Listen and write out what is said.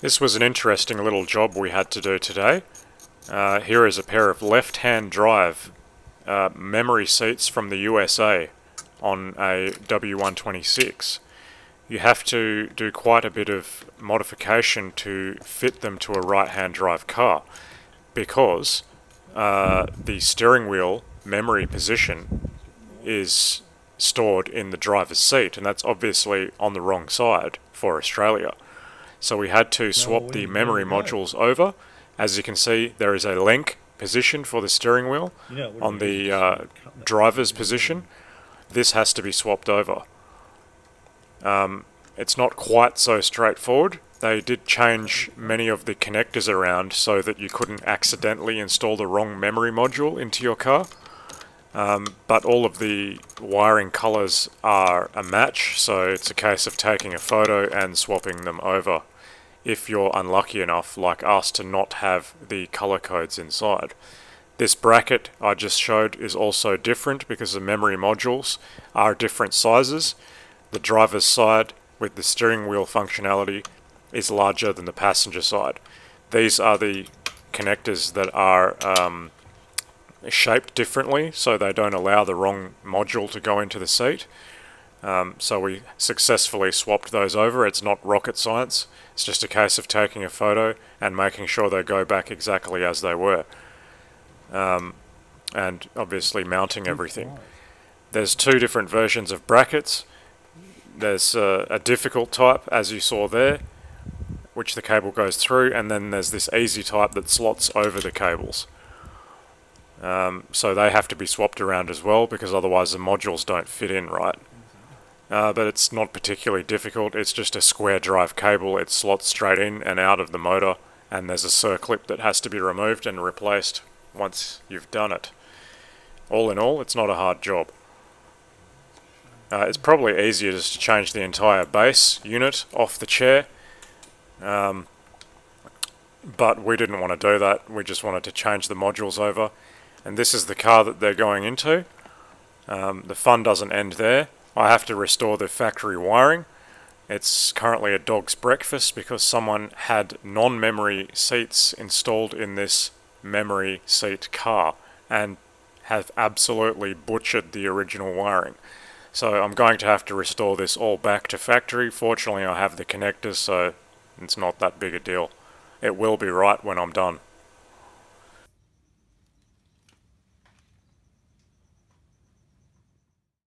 This was an interesting little job we had to do today. Here is a pair of left-hand drive memory seats from the USA on a W126. You have to do quite a bit of modification to fit them to a right-hand drive car because the steering wheel memory position is stored in the driver's seat, and that's obviously on the wrong side for Australia. So we had to swap the memory modules over. As you can see, there is a link position for the steering wheel on the driver's position. This has to be swapped over. It's not quite so straightforward. They did change many of the connectors around so that you couldn't accidentally install the wrong memory module into your car. But all of the wiring colors are a match, so it's a case of taking a photo and swapping them over if you're unlucky enough, like us, to not have the color codes inside. This bracket I just showed is also different because the memory modules are different sizes. The driver's side with the steering wheel functionality is larger than the passenger side. These are the connectors that are shaped differently so they don't allow the wrong module to go into the seat. So we successfully swapped those over. It's not rocket science. It's just a case of taking a photo and making sure they go back exactly as they were. And obviously mounting everything. There's two different versions of brackets. There's a difficult type, as you saw there, which the cable goes through, and then there's this easy type that slots over the cables. So they have to be swapped around as well, because otherwise the modules don't fit in right. But it's not particularly difficult. It's just a square drive cable. It slots straight in and out of the motor, and there's a circlip that has to be removed and replaced once you've done it. All in all, it's not a hard job. It's probably easier just to change the entire base unit off the chair, but we didn't want to do that. We just wanted to change the modules over, and this is the car that they're going into. The fun doesn't end there. I have to restore the factory wiring. It's currently a dog's breakfast because someone had non-memory seats installed in this memory seat car and have absolutely butchered the original wiring. So I'm going to have to restore this all back to factory. Fortunately, I have the connectors, so it's not that big a deal. It will be right when I'm done.